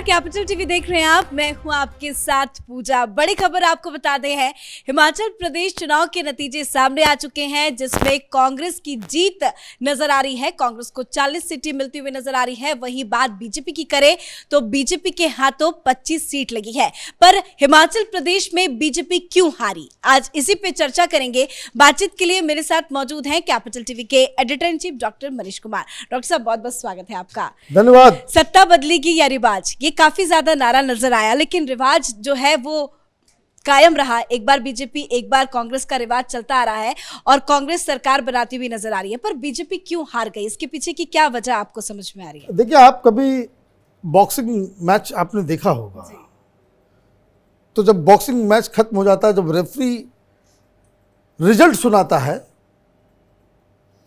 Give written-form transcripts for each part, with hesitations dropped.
Capital TV देख रहे हैं आप। मैं हूं आपके साथ पूजा। बड़ी खबर आपको बता दें है, हिमाचल प्रदेश चुनाव के नतीजे सामने आ चुके हैं, जिसमें कांग्रेस की जीत नजर आ रही है। कांग्रेस को 40 सीटें मिलती हुई नजर आ रही है। वहीं बात बीजेपी की करें तो बीजेपी के हाथों 25 सीट लगी है। पर हिमाचल प्रदेश में बीजेपी क्यों हारी, आज इसी पे चर्चा करेंगे। बातचीत के लिए मेरे साथ मौजूद हैं कैपिटल टीवी के editor in chief doctor Manish Kumar. Doctor साहब, बहुत बहुत स्वागत है आपका। धन्यवाद। सत्ता बदली की या रिवाज, ये काफी ज्यादा नारा नजर आया, लेकिन रिवाज जो है वो कायम रहा। एक बार बीजेपी एक बार कांग्रेस का रिवाज चलता आ रहा है और कांग्रेस सरकार बनाती हुई नजर आ रही है। पर बीजेपी क्यों हार गई, इसके पीछे की क्या वजह आपको समझ में आ रही है? देखिए, आप कभी बॉक्सिंग मैच आपने देखा होगा, तो जब बॉक्सिंग मैच खत्म हो जाता है, जब रेफरी रिजल्ट सुनाता है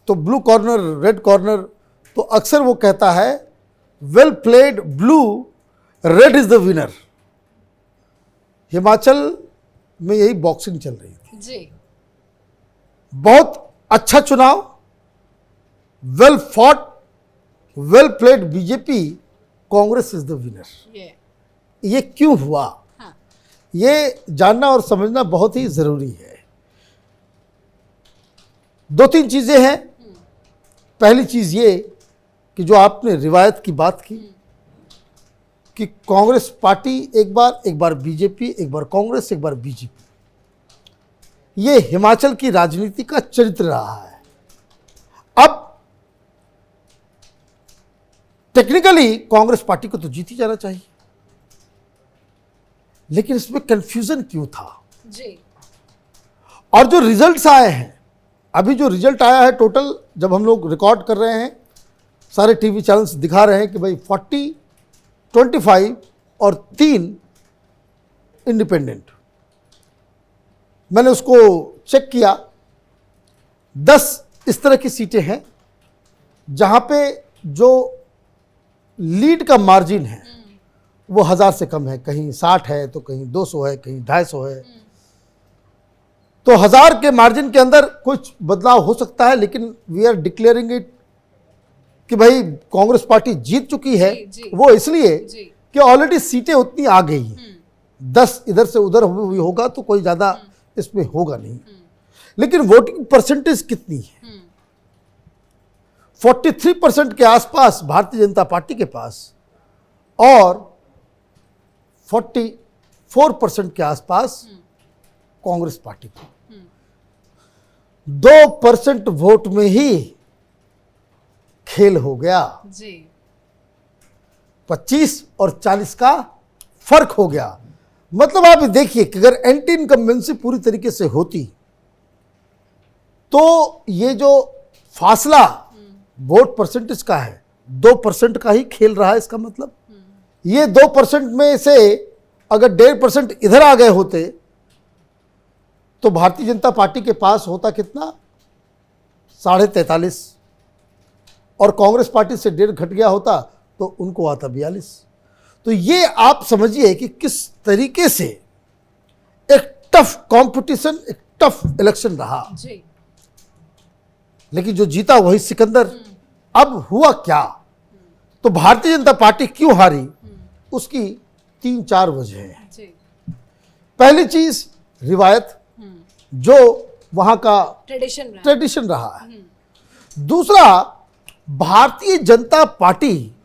तो ब्लू कॉर्नर रेड कॉर्नर, तो अक्सर वो कहता है well played blue, red is the winner. Himachal में यही बॉक्सिंग चल रही थी जी। बहुत अच्छा चुनाव, well fought, well played BJP, Congress is the winner. ये क्यों हुआ, हाँ। ये जानना और समझना बहुत ही जरूरी है। दो तीन चीजें हैं। पहली चीज ये कि जो आपने रिवायत की बात की कि कांग्रेस पार्टी एक बार बीजेपी, एक बार कांग्रेस, एक बार बीजेपी, ये हिमाचल की राजनीति का चरित्र रहा है। अब टेक्निकली कांग्रेस पार्टी को तो जीत ही जाना चाहिए, लेकिन इसमें कंफ्यूजन क्यों था जी। और जो रिजल्ट्स आए हैं, अभी जो रिजल्ट आया है टोटल, जब हम लोग रिकॉर्ड कर रहे हैं, सारे टीवी चैनल्स दिखा रहे हैं कि भाई 40, 25 और 3 इंडिपेंडेंट। मैंने उसको चेक किया, 10 इस तरह की सीटें हैं जहां पे जो लीड का मार्जिन है वो 1000 से कम है, कहीं 60 है तो कहीं 200 है, कहीं 250 है। तो 1000 के मार्जिन के अंदर कुछ बदलाव हो सकता है, लेकिन वी आर डिक्लेयरिंग इट कि भाई कांग्रेस पार्टी जीत चुकी है। जी। वो इसलिए कि ऑलरेडी सीटें उतनी आ गई हैं। 10 इधर से उधर होगा तो कोई ज्यादा इसमें होगा नहीं, लेकिन वोटिंग परसेंटेज कितनी है? 43% के आसपास भारतीय जनता पार्टी के पास और 44% के आसपास कांग्रेस पार्टी को। 2% वोट में ही खेल हो गया जी। 25 और 40 का फर्क हो गया। मतलब आप देखिए कि अगर एंटी इनकम्बेंसी पूरी तरीके से होती तो ये जो फासला वोट परसेंटेज का है, 2% का ही खेल रहा है। इसका मतलब ये 2% में से अगर 1.5% इधर आ गए होते तो भारतीय जनता पार्टी के पास होता कितना, 43.5, और कांग्रेस पार्टी से 1.5 घट गया होता तो उनको आता 42। तो ये आप समझिए कि किस तरीके से एक टफ कंपटीशन, एक टफ इलेक्शन रहा जी। लेकिन जो जीता वही सिकंदर। अब हुआ क्या, तो भारतीय जनता पार्टी क्यों हारी, उसकी 3-4 वजह है। जी। पहली चीज रिवायत, जो वहां का ट्रेडिशन रहा है। दूसरा, भारतीय जनता पार्टी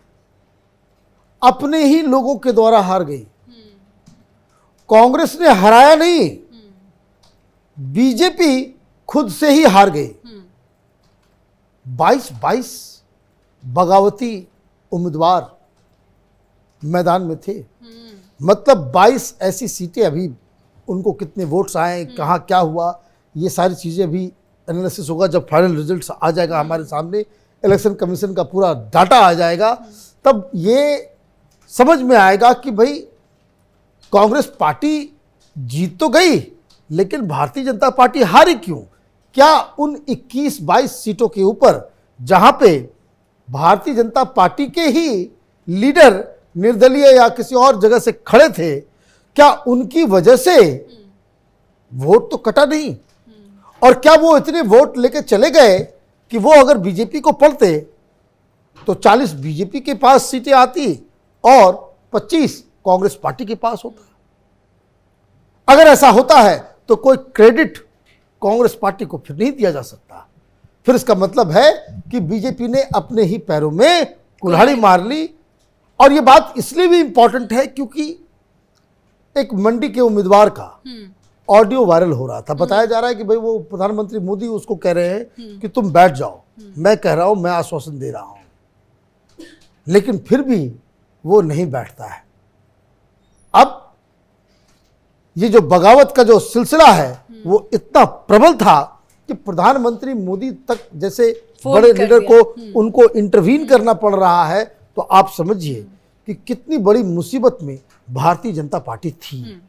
अपने ही लोगों के द्वारा हार गई। कांग्रेस ने हराया नहीं, बीजेपी खुद से ही हार गई। 22 बगावती उम्मीदवार मैदान में थे। मतलब 22 ऐसी सीटें, अभी उनको कितने वोट्स आए, कहाँ क्या हुआ, ये सारी चीज़ें अभी एनालिसिस होगा। जब फाइनल रिजल्ट्स आ जाएगा हमारे सामने, इलेक्शन कमीशन का पूरा डाटा आ जाएगा, तब ये समझ में आएगा कि भाई कांग्रेस पार्टी जीत तो गई, लेकिन भारतीय जनता पार्टी हारी क्यों? क्या उन 21-22 सीटों के ऊपर जहां पे भारतीय जनता पार्टी के ही लीडर निर्दलीय या किसी और जगह से खड़े थे, क्या उनकी वजह से वोट तो कटा नहीं? और क्या वो इतने वोट लेके चले गए कि वो अगर बीजेपी को पढ़ते तो 40 बीजेपी के पास सीटें आती और 25 कांग्रेस पार्टी के पास होता। अगर ऐसा होता है तो कोई क्रेडिट कांग्रेस पार्टी को फिर नहीं दिया जा सकता। फिर इसका मतलब है कि बीजेपी ने अपने ही पैरों में कुल्हाड़ी मार ली। और ये बात इसलिए भी इंपॉर्टेंट है क्योंकि एक मंडी के उम्मीदवार का ऑडियो वायरल हो रहा था। बताया जा रहा है कि भाई वो प्रधानमंत्री मोदी उसको कह रहे हैं कि तुम बैठ जाओ, मैं कह रहा हूं, मैं आश्वासन दे रहा हूं, लेकिन फिर भी वो नहीं बैठता है। अब ये जो बगावत का जो सिलसिला है वो इतना प्रबल था कि प्रधानमंत्री मोदी तक जैसे बड़े लीडर को उनको इंटरवीन करना पड़ रहा है। तो आप समझिए कि कितनी बड़ी मुसीबत में भारतीय जनता पार्टी थी।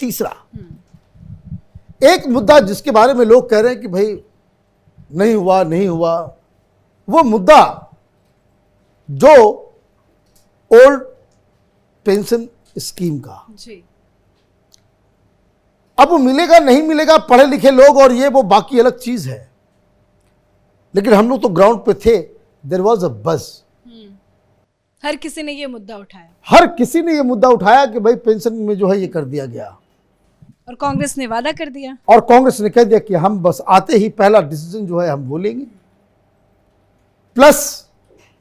तीसरा एक मुद्दा जिसके बारे में लोग कह रहे हैं कि भाई नहीं हुआ नहीं हुआ, वो मुद्दा जो ओल्ड पेंशन स्कीम का। जी। अब वो मिलेगा नहीं मिलेगा, पढ़े लिखे लोग और ये वो बाकी अलग चीज है, लेकिन हम लोग तो ग्राउंड पे थे। There was a buzz. हर किसी ने ये मुद्दा उठाया, हर किसी ने ये मुद्दा उठाया कि भाई पेंशन में जो है ये कर दिया गया, और कांग्रेस ने वादा कर दिया, और कांग्रेस ने कह दिया कि हम बस आते ही पहला डिसीजन जो है हम वो लेंगे। प्लस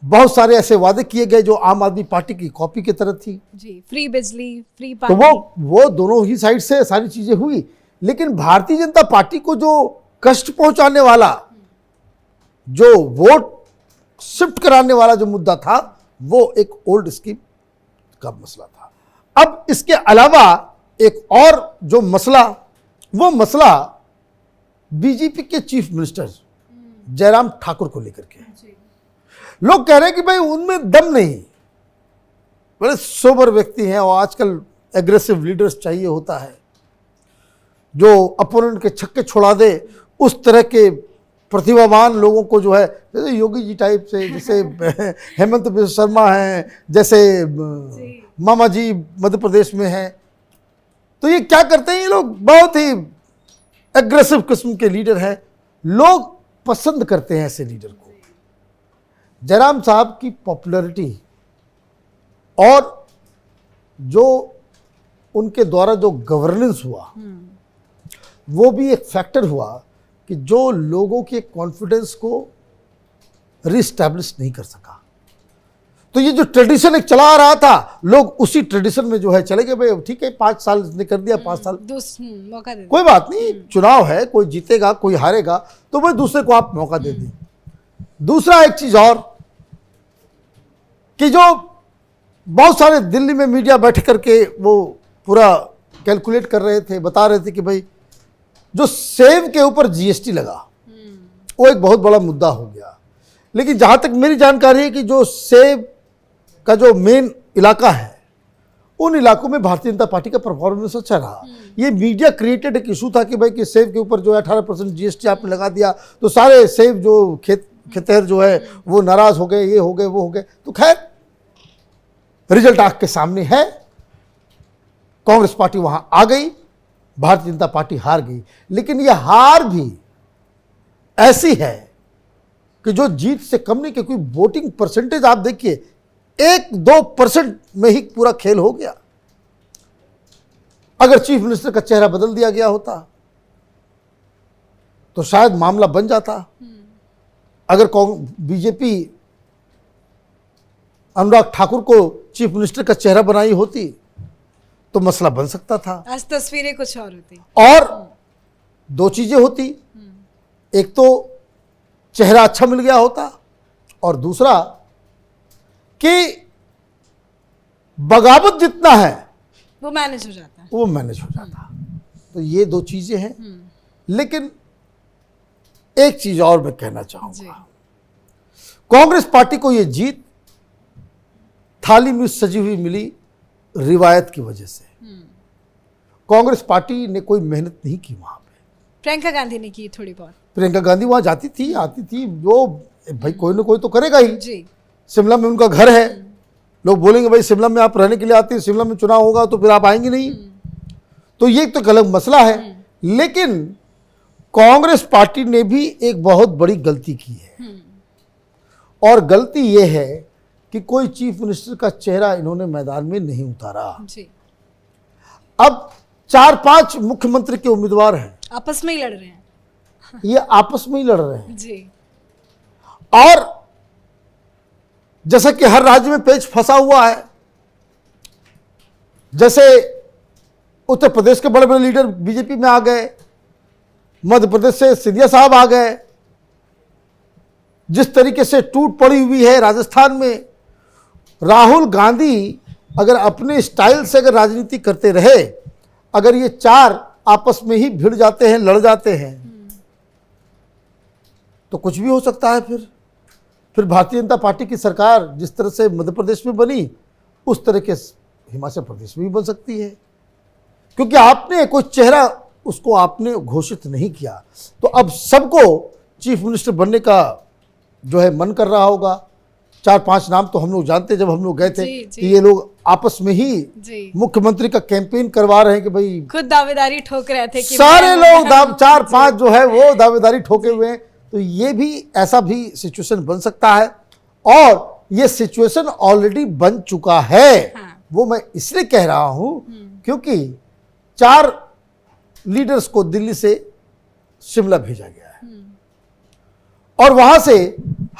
बहुत सारे ऐसे वादे किए गए जो आम आदमी पार्टी की कॉपी की तरह थी। जी, फ्री बिजली, फ्री तो पानी। वो दोनों ही साइड से सारी चीजें हुई, लेकिन भारतीय जनता पार्टी को जो कष्ट पहुंचाने वाला, जो वोट शिफ्ट कराने वाला जो मुद्दा था, वो एक ओल्ड स्कीम का मसला था। अब इसके अलावा एक और जो मसला, वो मसला बीजेपी के चीफ मिनिस्टर जयराम ठाकुर को लेकर के। लोग कह रहे हैं कि भाई उनमें दम नहीं, बड़े सोबर व्यक्ति हैं और आजकल एग्रेसिव लीडर्स चाहिए होता है, जो अपोनेंट के छक्के छुड़ा दे, उस तरह के प्रतिभावान लोगों को जो है, जैसे योगी जी टाइप से, जैसे हेमंत बिस्वा शर्मा हैं, जैसे मामा जी मध्य प्रदेश में हैं। तो ये क्या करते हैं, ये लोग बहुत ही एग्रेसिव किस्म के लीडर हैं, लोग पसंद करते हैं ऐसे लीडर को। जयराम साहब की पॉपुलैरिटी और जो उनके द्वारा जो गवर्नेंस हुआ, वो भी एक फैक्टर हुआ कि जो लोगों के कॉन्फिडेंस को रिस्टैब्लिश नहीं कर सका। तो ये जो ट्रेडिशन एक चला आ रहा था, लोग उसी ट्रेडिशन में जो है चले गए। भाई ठीक है, 5 साल ने कर दिया, 5 साल मौका दे, कोई बात नहीं, चुनाव है, कोई जीतेगा कोई हारेगा, तो भाई दूसरे को आप मौका दे दें। दूसरा एक चीज और कि जो बहुत सारे दिल्ली में मीडिया बैठ करके वो पूरा कैलकुलेट कर रहे थे, बता रहे थे कि भाई जो सेब के ऊपर जीएसटी लगा, वो एक बहुत बड़ा मुद्दा हो गया। लेकिन जहां तक मेरी जानकारी है कि जो सेब का जो मेन इलाका है, उन इलाकों में भारतीय जनता पार्टी का परफॉर्मेंस अच्छा रहा। ये मीडिया क्रिएटेड एक इशू था कि भाई कि सेब के ऊपर जो है 18% जीएसटी आपने लगा दिया, तो सारे सेब जो खेतेर जो है वो नाराज हो गए, ये हो गए वो हो गए। तो खैर रिजल्ट आंख के सामने है, कांग्रेस पार्टी वहां आ गई, भारतीय जनता पार्टी हार गई। लेकिन यह हार भी ऐसी है कि जो जीत से कम नहीं, क्योंकि वोटिंग परसेंटेज आप देखिए 1-2% में ही पूरा खेल हो गया। अगर चीफ मिनिस्टर का चेहरा बदल दिया गया होता तो शायद मामला बन जाता। अगर बीजेपी अनुराग ठाकुर को चीफ मिनिस्टर का चेहरा बनाई होती तो मसला बन सकता था। आज तस्वीरें कुछ और होती, और 2 चीजें होती, एक तो चेहरा अच्छा मिल गया होता, और दूसरा कि बगावत जितना है वो मैनेज हो जाता है, वो मैनेज हो जाता। तो ये 2 चीजें हैं। लेकिन एक चीज और मैं कहना चाहूंगा, कांग्रेस पार्टी को ये जीत थाली में सजी हुई मिली रिवायत की वजह से। कांग्रेस पार्टी ने कोई मेहनत नहीं की वहां पे। प्रियंका गांधी ने की थोड़ी बहुत। प्रियंका गांधी वहां जाती थी, आती थी, जो भाई कोई ना कोई तो करेगा ही। जी। शिमला में उनका घर है, लोग बोलेंगे भाई शिमला में आप रहने के लिए आते हैं, शिमला में चुनाव होगा तो फिर आप आएंगे नहीं। तो ये तो अलग मसला है। लेकिन कांग्रेस पार्टी ने भी एक बहुत बड़ी गलती की है, और गलती ये है कि कोई चीफ मिनिस्टर का चेहरा इन्होंने मैदान में नहीं उतारा। जी, अब 4-5 मुख्यमंत्री के उम्मीदवार हैं, आपस में ही लड़ रहे हैं। ये आपस में ही लड़ रहे हैं। जी, और जैसा कि हर राज्य में पेच फंसा हुआ है, जैसे उत्तर प्रदेश के बड़े बड़े लीडर बीजेपी में आ गए, मध्य प्रदेश से सिंधिया साहब आ गए, जिस तरीके से टूट पड़ी हुई है राजस्थान में, राहुल गांधी अगर अपने स्टाइल से अगर राजनीति करते रहे, अगर ये 4 आपस में ही भिड़ जाते हैं, लड़ जाते हैं, तो कुछ भी हो सकता है। फिर भारतीय जनता पार्टी की सरकार जिस तरह से मध्य प्रदेश में बनी, उस तरह के हिमाचल प्रदेश में भी बन सकती है, क्योंकि आपने कोई चेहरा उसको आपने घोषित नहीं किया। तो अब सबको चीफ मिनिस्टर बनने का जो है मन कर रहा होगा। 4-5 नाम तो हम लोग जानते, जब हम लोग गए थे कि ये लोग आपस में ही मुख्यमंत्री का कैंपेन करवा रहे हैं कि भाई खुद दावेदारी ठोक रहे थे कि सारे लोग 4-5 जो है वो दावेदारी ठोके हुए हैं। तो ये भी ऐसा भी सिचुएशन बन सकता है, और ये सिचुएशन ऑलरेडी बन चुका है। हाँ। वो मैं इसलिए कह रहा हूं क्योंकि 4 लीडर्स को दिल्ली से शिमला भेजा गया है, और वहां से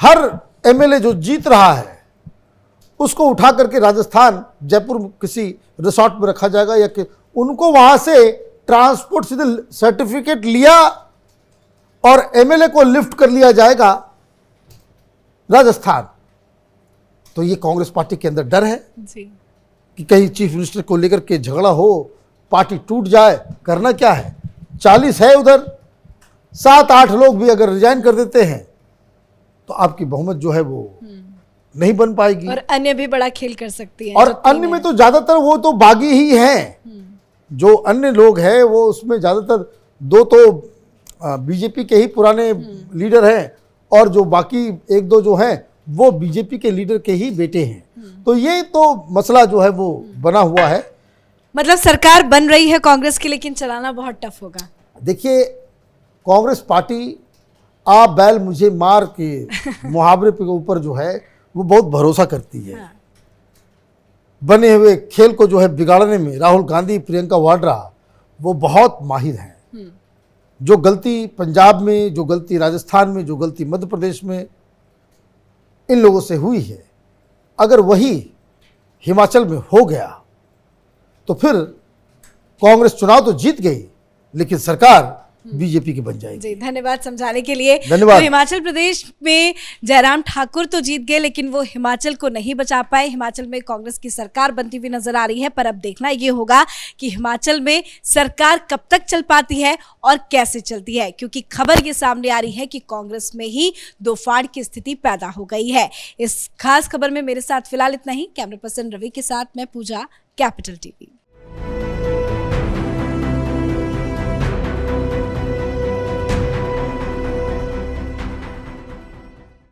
हर एमएलए जो जीत रहा है उसको उठा करके राजस्थान जयपुर किसी रिसोर्ट में रखा जाएगा, या कि उनको वहां से ट्रांसपोर्ट सीधे सर्टिफिकेट लिया और एमएलए को लिफ्ट कर लिया जाएगा राजस्थान। तो ये कांग्रेस पार्टी के अंदर डर है जी, कि कहीं चीफ मिनिस्टर को लेकर के झगड़ा हो, पार्टी टूट जाए। करना क्या है, 40 है उधर, 7-8 लोग भी अगर रिजाइन कर देते हैं तो आपकी बहुमत जो है वो नहीं बन पाएगी, और अन्य भी बड़ा खेल कर सकती है। और अन्य में तो ज्यादातर वो तो बागी ही हैं। जो अन्य लोग हैं वो उसमें ज्यादातर 2 तो बीजेपी के ही पुराने लीडर हैं, और जो बाकी 1-2 जो हैं वो बीजेपी के लीडर के ही बेटे हैं। तो ये तो मसला जो है वो बना हुआ है। मतलब सरकार बन रही है कांग्रेस की, लेकिन चलाना बहुत टफ होगा। देखिए, कांग्रेस पार्टी आप बैल मुझे मार के मुहावरे के ऊपर जो है वो बहुत भरोसा करती है। हाँ। बने हुए खेल को जो है बिगाड़ने में राहुल गांधी, प्रियंका वाड्रा वो बहुत माहिर हैं। जो गलती पंजाब में, जो गलती राजस्थान में, जो गलती मध्य प्रदेश में इन लोगों से हुई है, अगर वही हिमाचल में हो गया तो फिर कांग्रेस चुनाव तो जीत गई, लेकिन सरकार बीजेपी की बन जाएगी। जी, धन्यवाद समझाने के लिए। धन्यवाद। तो हिमाचल प्रदेश में जयराम ठाकुर तो जीत गए, लेकिन वो हिमाचल को नहीं बचा पाए। हिमाचल में कांग्रेस की सरकार बनती हुई नजर आ रही है, पर अब देखना ये होगा कि हिमाचल में सरकार कब तक चल पाती है और कैसे चलती है, क्योंकि खबर ये सामने आ रही है कि कांग्रेस में ही दो फाड़ की स्थिति पैदा हो गई है। इस खास खबर में मेरे साथ फिलहाल इतना ही। कैमरा पर्सन रवि के साथ मैं पूजा, कैपिटल टीवी।